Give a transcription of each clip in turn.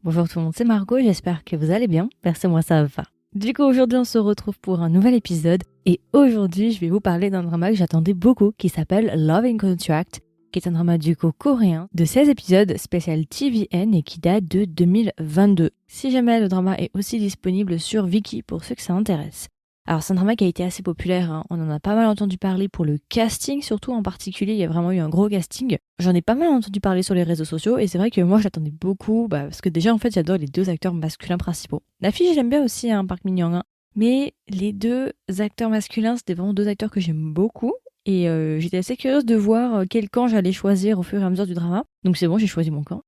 Bonjour tout le monde, c'est Margot, j'espère que vous allez bien. Moi ça va. Du coup, aujourd'hui, on se retrouve pour un nouvel épisode. Et aujourd'hui, je vais vous parler d'un drama que j'attendais beaucoup qui s'appelle Love in Contract, qui est un drama du coup coréen de 16 épisodes spécial TVN et qui date de 2022. Si jamais le drama est aussi disponible sur Viki pour ceux que ça intéresse. Alors c'est un drama qui a été assez populaire, hein. On en a pas mal entendu parler pour le casting, surtout en particulier, il y a vraiment eu un gros casting. J'en ai pas mal entendu parler sur les réseaux sociaux et c'est vrai que moi j'attendais beaucoup, parce que déjà en fait j'adore les deux acteurs masculins principaux. La fille j'aime bien aussi, hein, Park Min Young, hein. Mais les deux acteurs masculins c'était vraiment deux acteurs que j'aime beaucoup. Et j'étais assez curieuse de voir quel camp j'allais choisir au fur et à mesure du drama. Donc c'est bon, j'ai choisi mon camp.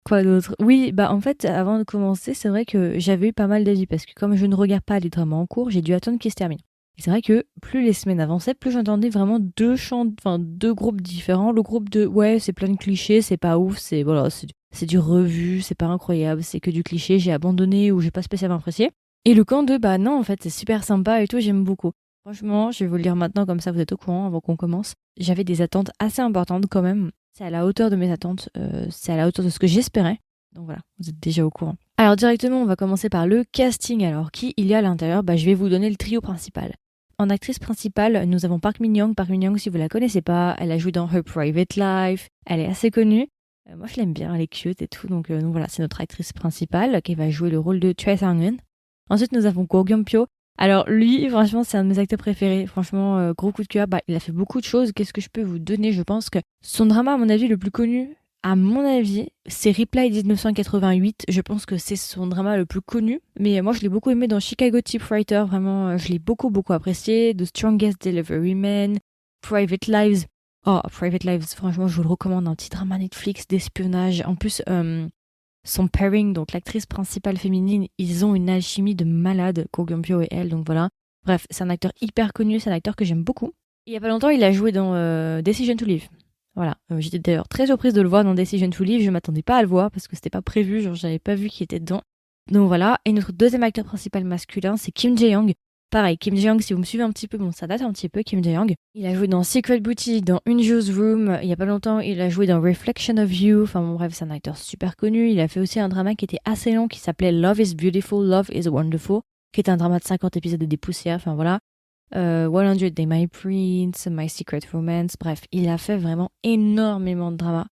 Quoi d'autre? Oui, en fait, avant de commencer, c'est vrai que j'avais eu pas mal d'avis parce que comme je ne regarde pas les dramas en cours, j'ai dû attendre qu'ils se terminent. Et c'est vrai que plus les semaines avançaient, plus j'entendais vraiment deux groupes différents. Le groupe de ouais, c'est plein de clichés, c'est pas ouf, c'est du revu, c'est pas incroyable, c'est que du cliché, j'ai abandonné ou j'ai pas spécialement apprécié. Et le camp de bah non, en fait, c'est super sympa et tout, j'aime beaucoup. Franchement, je vais vous le dire maintenant comme ça vous êtes au courant avant qu'on commence. J'avais des attentes assez importantes quand même. C'est à la hauteur de mes attentes, c'est à la hauteur de ce que j'espérais. Donc voilà, vous êtes déjà au courant. Alors directement, on va commencer par le casting. Alors qui il y a à l'intérieur? Je vais vous donner le trio principal. En actrice principale, nous avons Park Min Young. Park Min Young, si vous la connaissez pas, elle a joué dans Her Private Life. Elle est assez connue. Moi, je l'aime bien, elle est cute et tout. Donc voilà, c'est notre actrice principale qui va jouer le rôle de Choi Sang-eun. Ensuite, nous avons Go Gyung-pyo. Alors lui, franchement, c'est un de mes acteurs préférés. Franchement, gros coup de cœur. Il a fait beaucoup de choses. Qu'est-ce que je peux vous donner? Je pense que son drama, à mon avis, le plus connu, à mon avis, c'est Reply 1988. Je pense que c'est son drama le plus connu. Mais moi, je l'ai beaucoup aimé dans Chicago Typewriter. Vraiment, je l'ai beaucoup, beaucoup apprécié. The Strongest Delivery Man, Private Lives. Oh, Private Lives, franchement, je vous le recommande. Un petit drama Netflix d'espionnage. En plus, son pairing, donc l'actrice principale féminine, ils ont une alchimie de malade, Ko Gyung-pyo et elle, donc voilà. Bref, c'est un acteur hyper connu, c'est un acteur que j'aime beaucoup. Il y a pas longtemps, il a joué dans Decision to Live. Voilà, j'étais d'ailleurs très surprise de le voir dans Decision to Live, je m'attendais pas à le voir parce que c'était pas prévu, genre j'avais pas vu qu'il était dedans. Donc voilà, et notre deuxième acteur principal masculin, c'est Kim Jae-young. Pareil, Kim Jae-young, si vous me suivez un petit peu, bon, ça date un petit peu, Kim Jae-young. Il a joué dans Secret Boutique, dans Unju's Room, il y a pas longtemps, il a joué dans Reflection of You. Enfin bon, bref, c'est un acteur super connu. Il a fait aussi un drama qui était assez long, qui s'appelait Love is Beautiful, Love is Wonderful, qui est un drama de 50 épisodes et des poussières, enfin voilà. 100 Day My Prince, My Secret Romance, bref, il a fait vraiment énormément de dramas.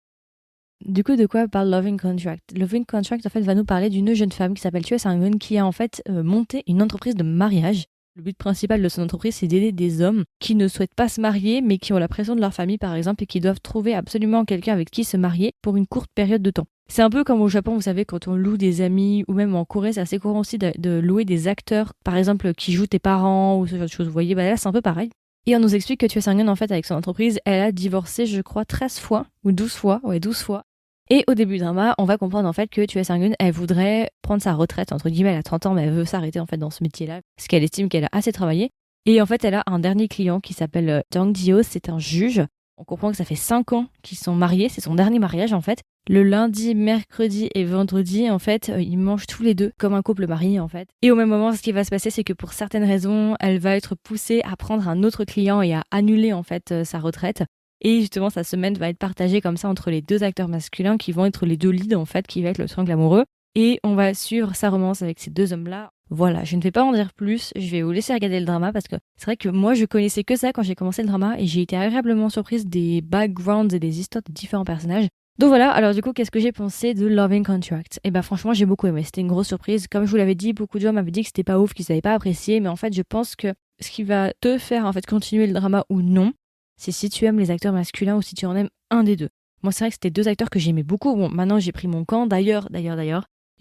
Du coup, de quoi parle Love in Contract? Love in Contract, en fait, va nous parler d'une jeune femme qui s'appelle Choi Sang-eun qui a en fait monté une entreprise de mariage. Le but principal de son entreprise, c'est d'aider des hommes qui ne souhaitent pas se marier, mais qui ont la pression de leur famille, par exemple, et qui doivent trouver absolument quelqu'un avec qui se marier pour une courte période de temps. C'est un peu comme au Japon, vous savez, quand on loue des amis, ou même en Corée, c'est assez courant aussi de louer des acteurs, par exemple, qui jouent tes parents, ou ce genre de choses. Vous voyez, là, c'est un peu pareil. Et on nous explique que Choi Sang-eun, en fait, avec son entreprise, elle a divorcé, je crois, 13 fois, ou 12 fois, ouais, 12 fois. Et au début du drama, on va comprendre en fait que Choi Sang-eun, elle voudrait prendre sa retraite, entre guillemets, elle a 30 ans, mais elle veut s'arrêter en fait dans ce métier-là, parce qu'elle estime qu'elle a assez travaillé. Et en fait, elle a un dernier client qui s'appelle Jang Ji-ho, c'est un juge. On comprend que ça fait 5 ans qu'ils sont mariés, c'est son dernier mariage en fait. Le lundi, mercredi et vendredi, en fait, ils mangent tous les deux comme un couple marié en fait. Et au même moment, ce qui va se passer, c'est que pour certaines raisons, elle va être poussée à prendre un autre client et à annuler en fait sa retraite. Et justement, sa semaine va être partagée comme ça entre les deux acteurs masculins qui vont être les deux leads en fait, qui va être le triangle amoureux. Et on va suivre sa romance avec ces deux hommes-là. Voilà, je ne vais pas en dire plus, je vais vous laisser regarder le drama parce que c'est vrai que moi je connaissais que ça quand j'ai commencé le drama et j'ai été agréablement surprise des backgrounds et des histoires des différents personnages. Donc voilà, alors du coup, qu'est-ce que j'ai pensé de Love in Contract? Et franchement, j'ai beaucoup aimé, c'était une grosse surprise. Comme je vous l'avais dit, beaucoup de gens m'avaient dit que c'était pas ouf, qu'ils n'avaient pas apprécié, mais en fait, je pense que ce qui va te faire en fait continuer le drama ou non, c'est si tu aimes les acteurs masculins ou si tu en aimes un des deux. Moi, c'est vrai que c'était deux acteurs que j'aimais beaucoup. Bon, maintenant, j'ai pris mon camp. D'ailleurs,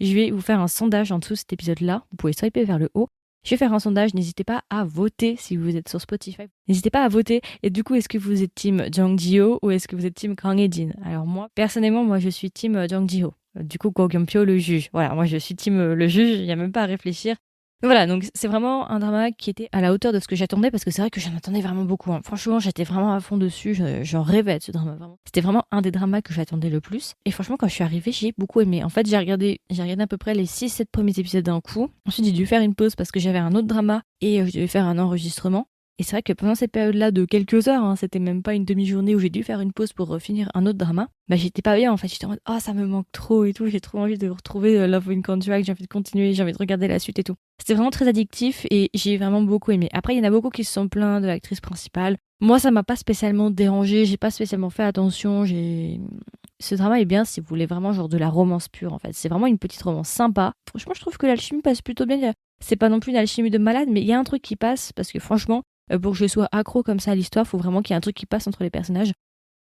je vais vous faire un sondage en dessous de cet épisode-là. Vous pouvez swiper vers le haut. Je vais faire un sondage. N'hésitez pas à voter si vous êtes sur Spotify. N'hésitez pas à voter. Et du coup, est-ce que vous êtes team Jang Ji-ho ou est-ce que vous êtes team Kang Hye-jin? Alors moi, personnellement, moi, je suis team Jang Ji-ho. Du coup, Go Gyung-pyo, le juge. Voilà, moi, je suis team le juge. Il n'y a même pas à réfléchir. Voilà, donc c'est vraiment un drama qui était à la hauteur de ce que j'attendais parce que c'est vrai que j'en attendais vraiment beaucoup. Franchement, j'étais vraiment à fond dessus, j'en rêvais de ce drama. Vraiment. C'était vraiment un des dramas que j'attendais le plus. Et franchement, quand je suis arrivée, j'ai beaucoup aimé. En fait, j'ai regardé à peu près les 6-7 premiers épisodes d'un coup. Ensuite, j'ai dû faire une pause parce que j'avais un autre drama et je devais faire un enregistrement. Et c'est vrai que pendant cette période-là de quelques heures, hein, c'était même pas une demi-journée où j'ai dû faire une pause pour finir un autre drama, bah j'étais pas bien en fait, j'étais en mode «Oh ça me manque trop et tout, j'ai trop envie de retrouver Love in Contract, j'ai envie de continuer, j'ai envie de regarder la suite et tout». C'était vraiment très addictif et j'ai vraiment beaucoup aimé. Après il y en a beaucoup qui se sont plaints de l'actrice principale. Moi ça m'a pas spécialement dérangé, j'ai pas spécialement fait attention, ce drama est bien si vous voulez vraiment genre de la romance pure en fait. C'est vraiment une petite romance sympa. Franchement je trouve que l'alchimie passe plutôt bien. C'est pas non plus une alchimie de malade mais il y a un truc qui passe parce que franchement pour que je sois accro comme ça à l'histoire, faut vraiment qu'il y ait un truc qui passe entre les personnages.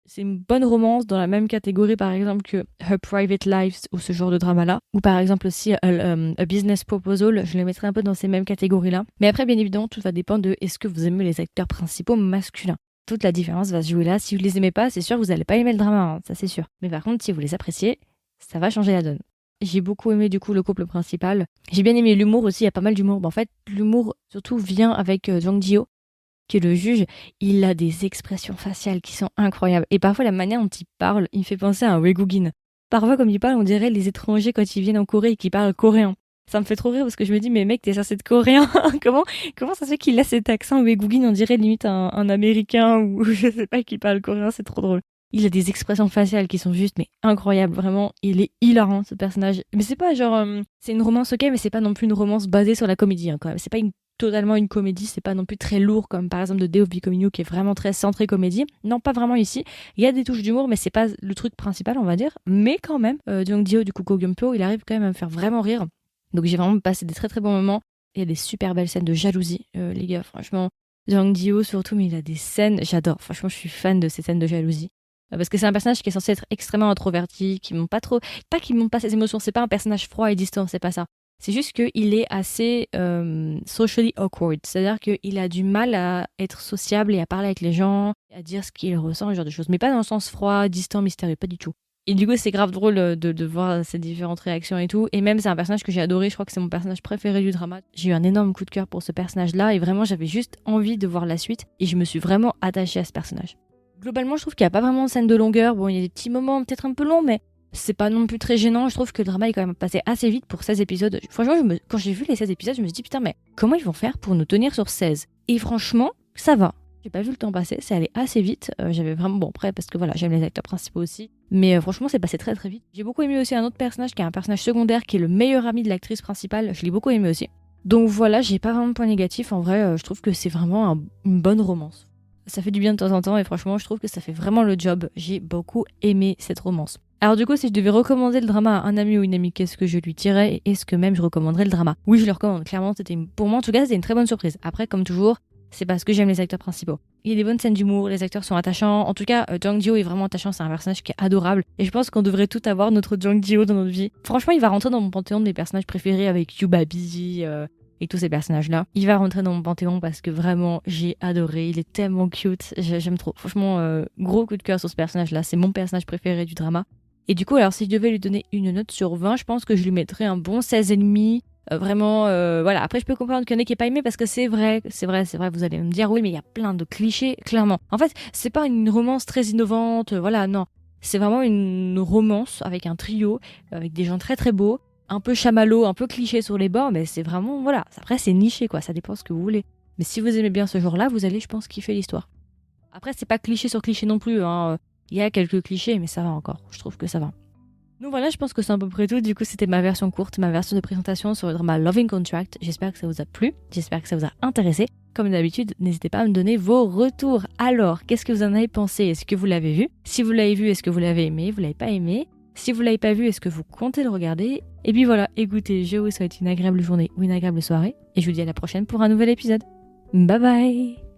C'est une bonne romance dans la même catégorie par exemple que Her Private Lives ou ce genre de drama-là. Ou par exemple aussi A Business Proposal, je les mettrais un peu dans ces mêmes catégories-là. Mais après bien évidemment tout va dépendre de est-ce que vous aimez les acteurs principaux masculins. Toute la différence va se jouer là. Si vous les aimez pas, c'est sûr que vous n'allez pas aimer le drama, hein, ça c'est sûr. Mais par contre si vous les appréciez, ça va changer la donne. J'ai beaucoup aimé du coup le couple principal. J'ai bien aimé l'humour aussi, il y a pas mal d'humour. En fait, l'humour surtout vient avec Jang Ji-ho, qui est le juge. Il a des expressions faciales qui sont incroyables. Et parfois, la manière dont il parle, il me fait penser à un Wegugin. Parfois, comme il parle, on dirait les étrangers quand ils viennent en Corée et qu'ils parlent coréen. Ça me fait trop rire parce que je me dis, mais mec, t'es censé être coréen. comment ça se fait qu'il a cet accent Wegugin? On dirait limite un américain ou je sais pas qui parle coréen, c'est trop drôle. Il a des expressions faciales qui sont juste mais incroyables, vraiment, il est hilarant ce personnage. Mais c'est pas genre c'est une romance OK, mais c'est pas non plus une romance basée sur la comédie hein, quand même. C'est pas totalement une comédie, c'est pas non plus très lourd comme par exemple de Day of Becoming You qui est vraiment très centré comédie. Non, pas vraiment ici. Il y a des touches d'humour mais c'est pas le truc principal, on va dire. Mais quand même, Jung Dio du coup Go Gyumpo, il arrive quand même à me faire vraiment rire. Donc j'ai vraiment passé des très très bons moments. Il y a des super belles scènes de jalousie, les gars, franchement. Jung Dio surtout, mais il a des scènes, j'adore. Franchement, je suis fan de ces scènes de jalousie. Parce que c'est un personnage qui est censé être extrêmement introverti, qui montre pas trop, pas qu'il montre pas ses émotions, c'est pas un personnage froid et distant, c'est pas ça. C'est juste qu'il est assez socially awkward, c'est-à-dire qu'il a du mal à être sociable et à parler avec les gens, à dire ce qu'il ressent, ce genre de choses. Mais pas dans le sens froid, distant, mystérieux, pas du tout. Et du coup, c'est grave drôle de voir ces différentes réactions et tout. Et même, c'est un personnage que j'ai adoré, je crois que c'est mon personnage préféré du drama. J'ai eu un énorme coup de cœur pour ce personnage-là et vraiment, j'avais juste envie de voir la suite et je me suis vraiment attachée à ce personnage. Globalement, je trouve qu'il n'y a pas vraiment de scène de longueur. Bon, il y a des petits moments peut-être un peu longs, mais c'est pas non plus très gênant. Je trouve que le drama est quand même passé assez vite pour 16 épisodes. Franchement, quand j'ai vu les 16 épisodes, je me suis dit, putain, mais comment ils vont faire pour nous tenir sur 16? Et franchement, ça va. J'ai pas vu le temps passer, c'est allé assez vite. J'avais vraiment, bon, après, parce que voilà, j'aime les acteurs principaux aussi. Mais franchement, c'est passé très très vite. J'ai beaucoup aimé aussi un autre personnage qui est un personnage secondaire qui est le meilleur ami de l'actrice principale. Je l'ai beaucoup aimé aussi. Donc voilà, j'ai pas vraiment de point négatif. En vrai, je trouve que c'est vraiment une bonne romance. Ça fait du bien de temps en temps et franchement, je trouve que ça fait vraiment le job. J'ai beaucoup aimé cette romance. Alors du coup, si je devais recommander le drama à un ami ou une amie, qu'est-ce que je lui dirais et est-ce que même je recommanderais le drama? Oui, je le recommande. Clairement, pour moi en tout cas, c'était une très bonne surprise. Après, comme toujours, c'est parce que j'aime les acteurs principaux. Il y a des bonnes scènes d'humour, les acteurs sont attachants. En tout cas, Jang Ji-ho est vraiment attachant, c'est un personnage qui est adorable. Et je pense qu'on devrait tout avoir notre Jang Ji-ho dans notre vie. Franchement, il va rentrer dans mon panthéon de mes personnages préférés avec Yubabi, et tous ces personnages-là. Il va rentrer dans mon panthéon parce que vraiment, j'ai adoré. Il est tellement cute. J'aime trop. Franchement, gros coup de cœur sur ce personnage-là. C'est mon personnage préféré du drama. Et du coup, alors si je devais lui donner une note sur 20, je pense que je lui mettrais un bon 16,5. Vraiment, voilà. Après, je peux comprendre qu'il y en a qui n'est pas aimé parce que c'est vrai. Vous allez me dire, oui, mais il y a plein de clichés, clairement. En fait, c'est pas une romance très innovante. Voilà, non. C'est vraiment une romance avec un trio, avec des gens très très beaux. Un peu chamallow, un peu cliché sur les bords, mais c'est vraiment, voilà. Après, c'est niché, quoi. Ça dépend ce que vous voulez. Mais si vous aimez bien ce genre-là, vous allez, je pense, kiffer l'histoire. Après, c'est pas cliché sur cliché non plus, hein. Il y a quelques clichés, mais ça va encore. Je trouve que ça va. Donc voilà, je pense que c'est à peu près tout. Du coup, c'était ma version courte, ma version de présentation sur le drama Love in Contract. J'espère que ça vous a plu. J'espère que ça vous a intéressé. Comme d'habitude, n'hésitez pas à me donner vos retours. Alors, qu'est-ce que vous en avez pensé? Est-ce que vous l'avez vu? Si vous l'avez vu, est-ce que vous l'avez aimé? Vous l'avez pas aimé? Si vous l'avez pas vu, est-ce que vous comptez le regarder? Et puis voilà, écoutez, je vous souhaite une agréable journée ou une agréable soirée. Et je vous dis à la prochaine pour un nouvel épisode. Bye bye!